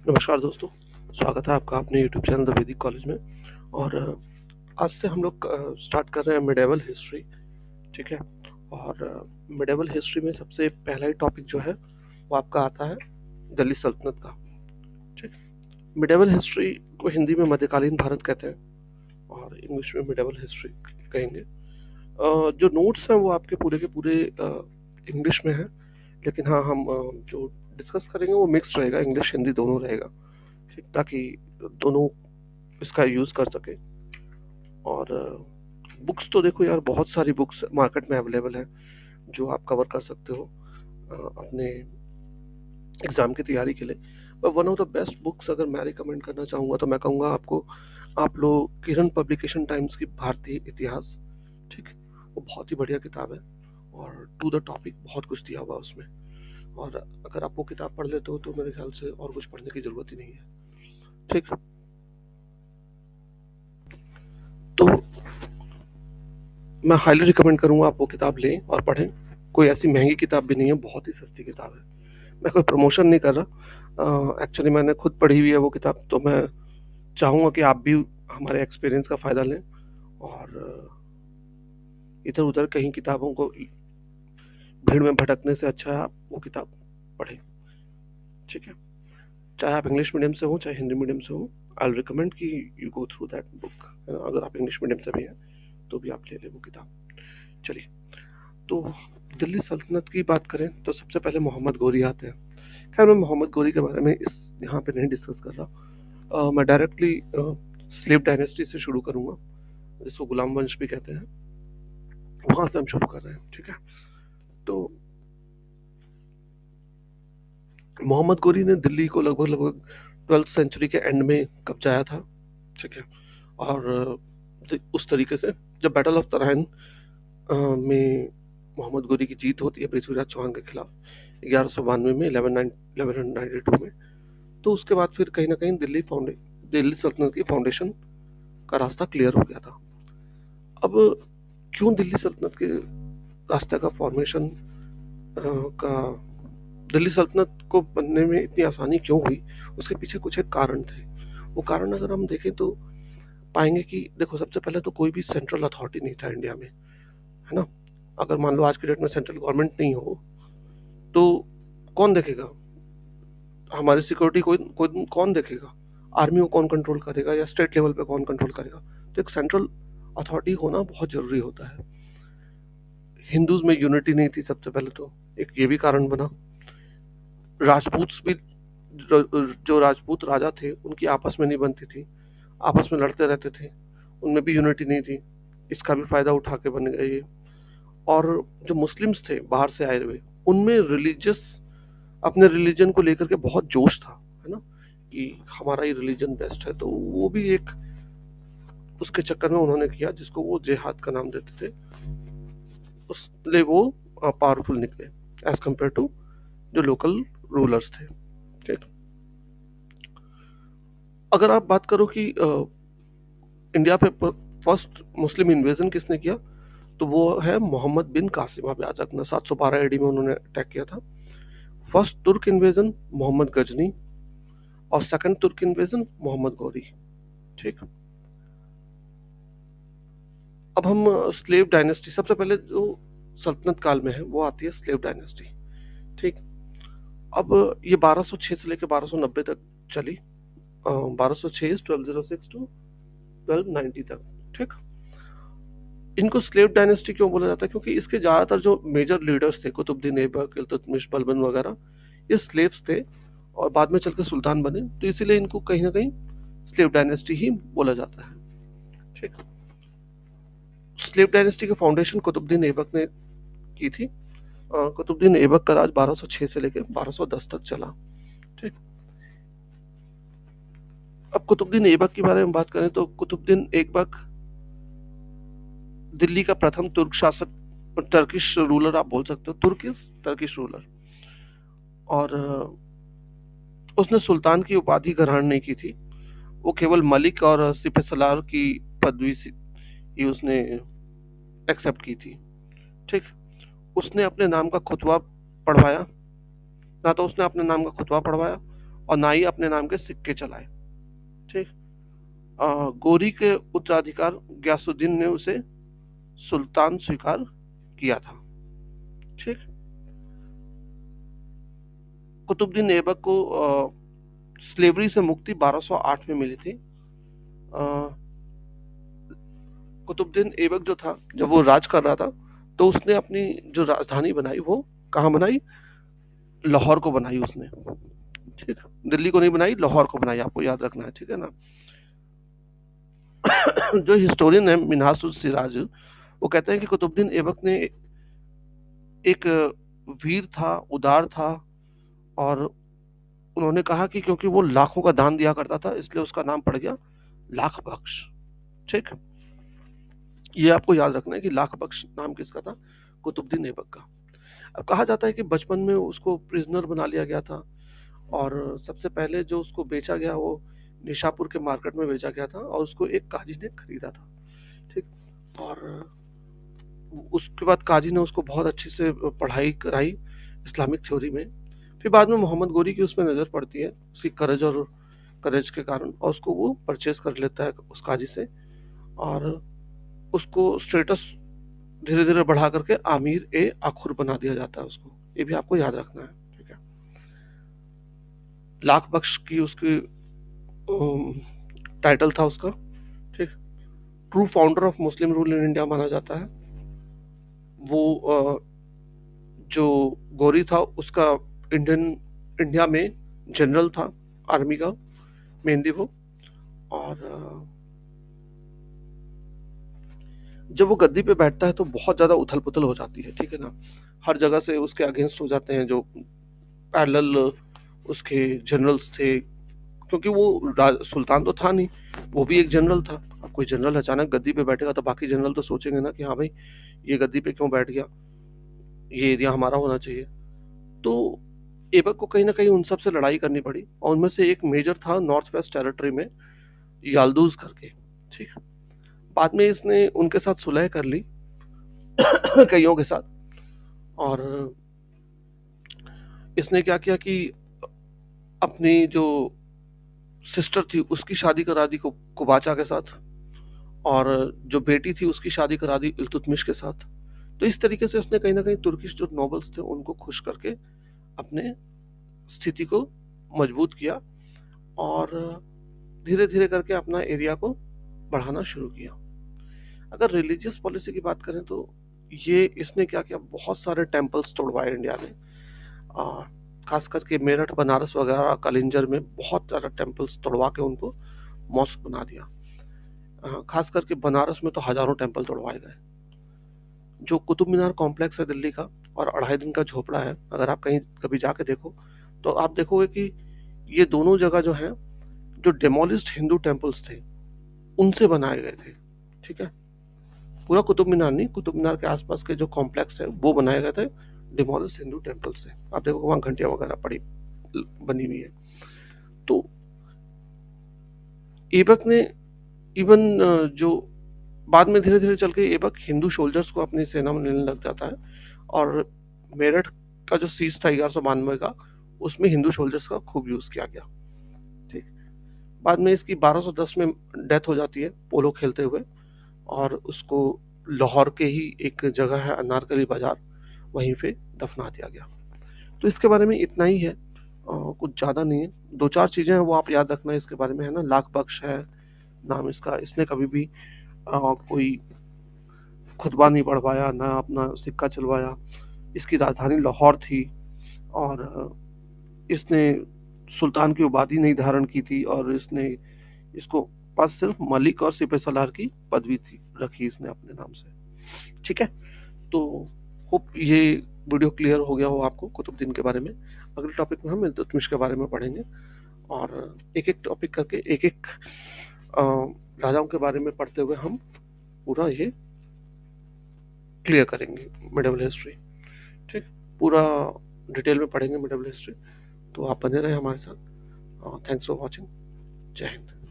नमस्कार दोस्तों, स्वागत है आपका अपने यूट्यूब चैनल द वैदिक कॉलेज में। और आज से हम लोग स्टार्ट कर रहे हैं मिडेवल हिस्ट्री। ठीक है। और मिडेवल हिस्ट्री में सबसे पहला ही टॉपिक जो है वो आपका आता है दिल्ली सल्तनत का। ठीक। मिडेवल हिस्ट्री को हिंदी में मध्यकालीन भारत कहते हैं और इंग्लिश में मिडेवल हिस्ट्री कहेंगे। जो नोट्स हैं वो आपके पूरे के पूरे इंग्लिश में हैं, लेकिन हाँ हम जो डिस्कस करेंगे वो मिक्स रहेगा, इंग्लिश हिंदी दोनों रहेगा। ठीक, ताकि दोनों इसका यूज़ कर सके। और बुक्स तो देखो यार, बहुत सारी बुक्स मार्केट में अवेलेबल है जो आप कवर कर सकते हो अपने एग्ज़ाम की तैयारी के लिए। पर one of the best books अगर मैं रिकमेंड करना चाहूँगा तो मैं कहूँगा आपको, आप लोग किरण पब्लिकेशन टाइम्स की भारतीय इतिहास। ठीक, वो बहुत ही बढ़िया किताब है और टू द टॉपिक बहुत कुछ दिया हुआ है उसमें। और अगर आप वो किताब पढ़ लेते हो तो मेरे ख्याल से और कुछ पढ़ने की ज़रूरत ही नहीं है। ठीक। तो मैं हाईली रिकमेंड करूँगा आप वो किताब लें और पढ़ें। कोई ऐसी महंगी किताब भी नहीं है, बहुत ही सस्ती किताब है। मैं कोई प्रमोशन नहीं कर रहा, एक्चुअली मैंने खुद पढ़ी हुई है वो किताब, तो मैं चाहूँगा कि आप भी हमारे एक्सपीरियंस का फ़ायदा लें और इधर उधर कहीं किताबों को भीड़ में भटकने से अच्छा है आप वो किताब पढ़ें। ठीक है। चाहे आप इंग्लिश मीडियम से हो चाहे हिंदी मीडियम से हो, आई रिकमेंड कि you go through that book. अगर आप इंग्लिश मीडियम से भी हैं तो भी आप ले लें वो किताब। चलिए, तो दिल्ली सल्तनत की बात करें तो सबसे पहले मोहम्मद गोरी आते हैं। खैर मैं मोहम्मद गोरी के बारे में इस यहाँ पे नहीं डिस्कस कर रहा। मैं डायरेक्टली स्लेव डायनेस्टी से शुरू करूँगा, जिसको गुलाम वंश भी कहते हैं। वहाँ से हम शुरू कर रहे हैं। ठीक है। तो मोहम्मद गोरी ने दिल्ली को लगभग लगभग 12th सेंचुरी के एंड में कब्जाया था। ठीक है। और उस तरीके से जब बैटल ऑफ तराइन में मोहम्मद गोरी की जीत होती है पृथ्वीराज चौहान के खिलाफ 1192 में, 1192 में, तो उसके बाद फिर कहीं ना कहीं दिल्ली सल्तनत की फाउंडेशन का रास्ता क्लियर हो गया था। अब क्यों दिल्ली सल्तनत के रास्ते का फॉर्मेशन का दिल्ली सल्तनत को बनने में इतनी आसानी क्यों हुई, उसके पीछे कुछ एक कारण थे। वो कारण अगर हम देखें तो पाएंगे कि देखो, सबसे पहले तो कोई भी सेंट्रल अथॉरिटी नहीं था इंडिया में, है ना। अगर मान लो आज के डेट में सेंट्रल गवर्नमेंट नहीं हो तो कौन देखेगा हमारी सिक्योरिटी? कोई कौन देखेगा? आर्मी को कौन कंट्रोल करेगा या स्टेट लेवल पे कौन कंट्रोल करेगा? तो एक सेंट्रल अथॉरिटी होना बहुत जरूरी होता है। हिंदूज में यूनिटी नहीं थी सबसे पहले, तो एक ये भी कारण बना। राजपूत भी, जो राजपूत राजा थे उनकी आपस में नहीं बनती थी, आपस में लड़ते रहते थे, उनमें भी यूनिटी नहीं थी। इसका भी फायदा उठा के बन गए ये। और जो मुस्लिम्स थे बाहर से आए हुए, उनमें रिलीजियस, अपने रिलीजन को लेकर के बहुत जोश था, है ना, कि हमारा ही रिलीजन बेस्ट है। तो वो भी एक उसके चक्कर में उन्होंने किया, जिसको वो जिहाद का नाम देते थे। उसलिए वो पावरफुल निकले एज कम्पेयर टू जो लोकल रूलर्स थे। ठीक। अगर आप बात करो कि इंडिया पे फर्स्ट मुस्लिम इन्वेजन किसने किया, तो वो है मोहम्मद बिन कासिम। आप याद रखना, 712 एडी में उन्होंने अटैक किया था। फर्स्ट तुर्क इन्वेजन मोहम्मद गजनी, और सेकंड तुर्क इन्वेजन मोहम्मद गौरी। ठीक। अब हम स्लेव डायनेस्टी, सबसे पहले जो सल्तनत काल में है वो आती है स्लेव डायनेस्टी। ठीक। अब ये 1206 से लेकर 1290 तक चली। 1206 1206 टू 1290 तक। ठीक। इनको स्लेव डायनेस्टी क्यों बोला जाता है? क्योंकि इसके ज्यादातर जो मेजर लीडर्स थे, कुतुबुद्दीन ऐबक, इल्तुतमिश, बलबन वगैरह, ये स्लेव्स थे और बाद में चलकर सुल्तान बने, तो इसीलिए इनको कहीं ना कहीं स्लेव डायनेस्टी ही बोला जाता है। ठीक। स्लेव डायनेस्टी का फाउंडेशन कुतुबुद्दीन ऐबक ने की थी। कुतुबुद्दीन ऐबक का राज 1206 से लेकर 1210 तक चला। ठीक। अब कुतुबुद्दीन ऐबक के बारे में बात करें तो कुतुबुद्दीन ऐबक दिल्ली का प्रथम तुर्क शासक, टर्किश रूलर आप बोल सकते हो, टर्किश रूलर। और उसने सुल्तान की उपाधि ग्रहण नहीं की थी, वो केवल मलिक और सिपह सलार की पदवी ही उसने एक्सेप्ट की थी। ठीक। उसने अपने नाम का खुतबा पढ़वाया, ना तो उसने अपने नाम का खुतबा पढ़वाया और ना ही अपने नाम के सिक्के चलाए। ठीक। गोरी के उत्तराधिकार गयासुद्दीन ने उसे सुल्तान स्वीकार किया था। ठीक। कुतुबुद्दीन ऐबक को स्लेवरी से मुक्ति 1208 में मिली थी। कुतुबुद्दीन ऐबक जो था, जब वो राज कर रहा था, तो उसने अपनी जो राजधानी बनाई वो कहाँ बनाई? लाहौर को बनाई उसने। ठीक। दिल्ली को नहीं बनाई, लाहौर को बनाई, आपको याद रखना है। ठीक है ना? जो हिस्टोरियन है मिन्हाजुल सिराज, वो कहते हैं कि कुतुबुद्दीन ऐबक ने एक वीर था, उदार था, और उन्होंने कहा कि क्योंकि वो लाखों का दान दिया करता था, इसलिए उसका नाम पड़ गया लाख बख्श। ठीक। ये आपको याद रखना है कि लाख बख्श नाम किसका था? कुतुबुद्दीन ऐबक का। अब कहा जाता है कि बचपन में उसको प्रिजनर बना लिया गया था, और सबसे पहले जो उसको बेचा गया वो निशापुर के मार्केट में बेचा गया था, और उसको एक काजी ने खरीदा था। ठीक। और उसके बाद काजी ने उसको बहुत अच्छे से पढ़ाई कराई इस्लामिक थ्योरी में। फिर बाद में मोहम्मद गोरी की उसमें नज़र पड़ती है उसकी करेज के कारण, और उसको वो परचेज कर लेता है उस काजी से, और उसको स्टेटस धीरे धीरे बढ़ा करके आमिर ए आखुर बना दिया जाता है उसको। ये भी आपको याद रखना है। ठीक है। लाख बख्श की उसकी टाइटल था उसका। ठीक। True founder of Muslim rule in India माना जाता है वो। जो गौरी था उसका इंडिया में जनरल था, आर्मी का मेनली वो। और जब वो गद्दी पे बैठता है तो बहुत ज़्यादा उथल पुथल हो जाती है। ठीक है ना? हर जगह से उसके अगेंस्ट हो जाते हैं जो पैरेलल उसके जनरल्स थे, क्योंकि वो सुल्तान तो था नहीं, वो भी एक जनरल था। अब कोई जनरल अचानक गद्दी पे बैठेगा तो बाकी जनरल तो सोचेंगे ना कि हाँ भाई, ये गद्दी पे क्यों बैठ गया, ये एरिया हमारा होना चाहिए। तो ऐबक को कहीं ना कहीं उन सब से लड़ाई करनी पड़ी, और उनमें से एक मेजर था नॉर्थ वेस्ट टेरिटरी में याल्दूज करके। ठीक। बाद में इसने उनके साथ सुलह कर ली कईयों के साथ, और इसने क्या किया कि अपनी जो सिस्टर थी उसकी शादी करा दी कुबाचा के साथ, और जो बेटी थी उसकी शादी करा दी इल्तुतमिश के साथ। तो इस तरीके से इसने कहीं ना कहीं तुर्किश जो नोबल्स थे उनको खुश करके अपने स्थिति को मजबूत किया, और धीरे धीरे करके अपना एरिया को बढ़ाना शुरू किया। अगर रिलीजियस पॉलिसी की बात करें तो ये इसने क्या किया, बहुत सारे टेम्पल्स तोड़वाए इंडिया में, खास करके मेरठ, बनारस वगैरह, कलिंजर में बहुत ज़्यादा टेम्पल्स तोड़वा के उनको मॉस्क बना दिया। खास करके बनारस में तो हजारों टेम्पल तोड़वाए गए। जो कुतुब मीनार कॉम्प्लेक्स है दिल्ली का, और 2.5 दिन का झोपड़ा है, अगर आप कहीं कभी जाके देखो तो आप देखोगे कि ये दोनों जगह जो है, जो डेमोलिस्ड हिंदू टेम्पल्स थे उनसे बनाए गए थे। ठीक है? पूरा कुतुब मीनार नहीं, कुतुब मीनार के आसपास के जो कॉम्प्लेक्स है वो बनाए गए थे डिमोलिश हिंदू टेम्पल से। आप देखो वहाँ घंटियां वगैरह पड़ी बनी हुई है। तो ऐबक ने इवन जो बाद में धीरे धीरे चल के ऐबक हिंदू सोल्जर्स को अपनी सेना में लेने लग जाता है, और मेरठ का जो सीज था 1192 का, उसमें हिंदू सोल्जर्स का खूब यूज किया गया। ठीक। बाद में इसकी 1210 में डेथ हो जाती है पोलो खेलते हुए, और उसको लाहौर के ही एक जगह है अनारकली बाजार, वहीं पे दफना दिया गया। तो इसके बारे में इतना ही है, कुछ ज़्यादा नहीं है। 2-4 चीज़ें हैं वो आप याद रखना है इसके बारे में, है ना? लाख बख्श है नाम इसका, इसने कभी भी कोई खुतबा नहीं पढ़वाया, ना अपना सिक्का चलवाया। इसकी राजधानी लाहौर थी, और इसने सुल्तान की उपाधि नहीं धारण की थी, और इसने इसको पास सिर्फ मलिक और सिपह सलार की पदवी थी रखी इसने अपने नाम से। ठीक है? तो होप ये वीडियो क्लियर हो गया हो आपको कुतुबुद्दीन के बारे में। अगले टॉपिक में हम इल्तुतमिश के बारे में पढ़ेंगे, और एक एक टॉपिक करके एक एक राजाओं के बारे में पढ़ते हुए हम पूरा ये क्लियर करेंगे मिडिवल हिस्ट्री। ठीक। पूरा डिटेल में पढ़ेंगे मिडिवल हिस्ट्री। तो आप बने रहे हमारे साथ। Thanks for watching. जय हिंद।